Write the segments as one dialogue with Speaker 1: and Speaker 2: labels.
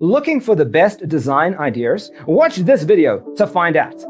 Speaker 1: Looking for the best design ideas? Watch this video to find out.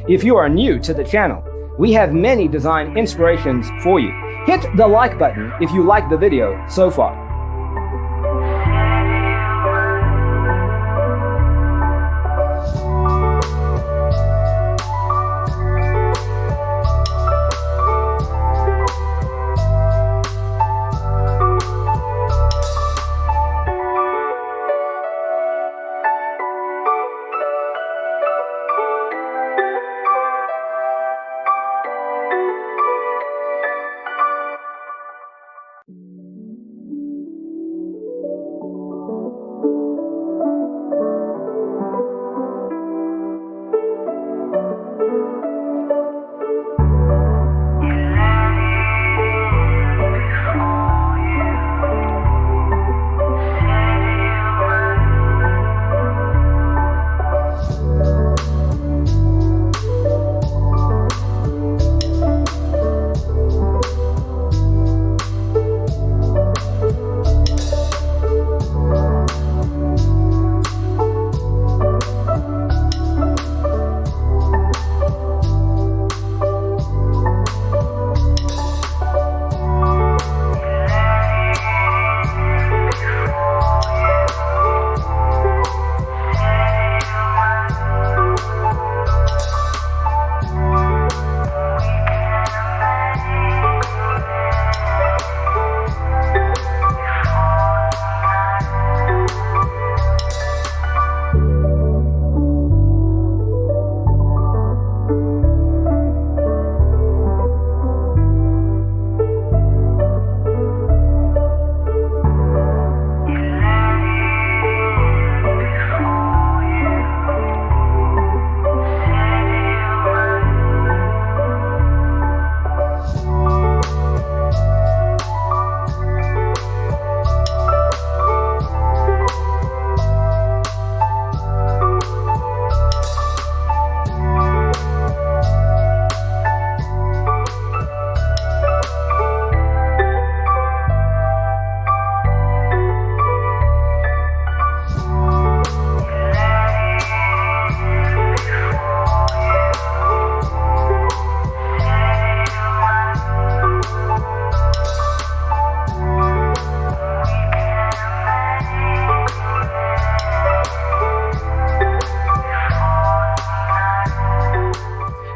Speaker 1: If you are new to the channel, we have many design inspirations for you. Hit the like button if you like the video so far.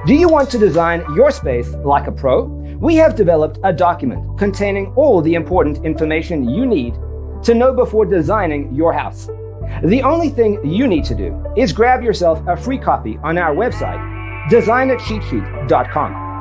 Speaker 1: Do you want to design your space like a pro? We have developed a document containing all the important information you need to know before designing your house. The only thing you need to do is grab yourself a free copy on our website, designercheatsheet.com.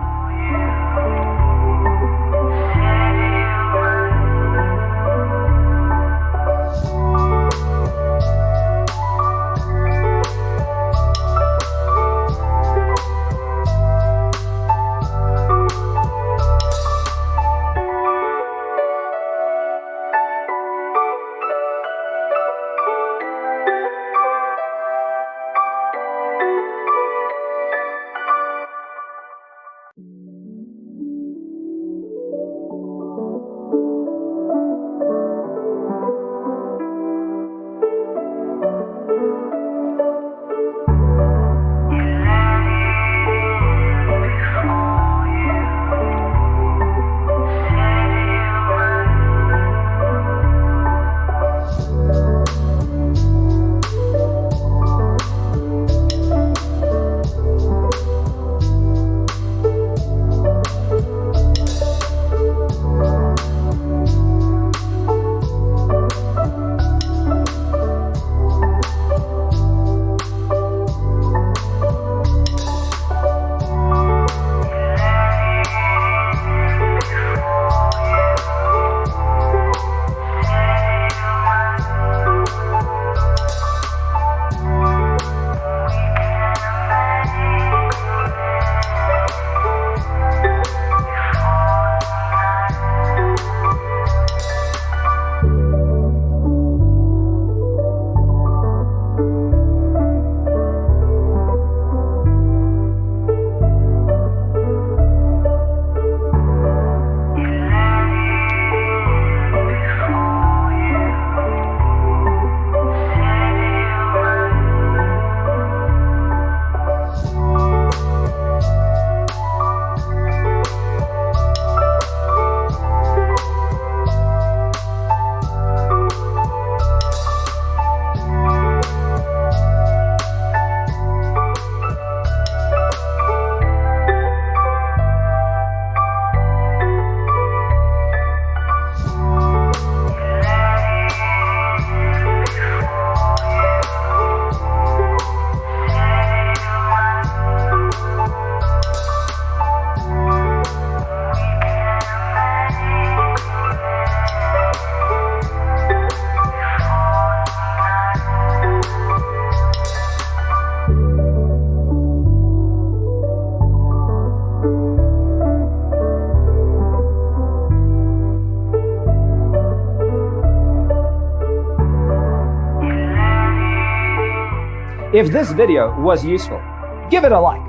Speaker 1: If this video was useful, give it a like.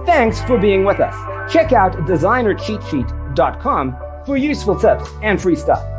Speaker 1: Thanks for being with us. Check out designercheatsheet.com for useful tips and free stuff.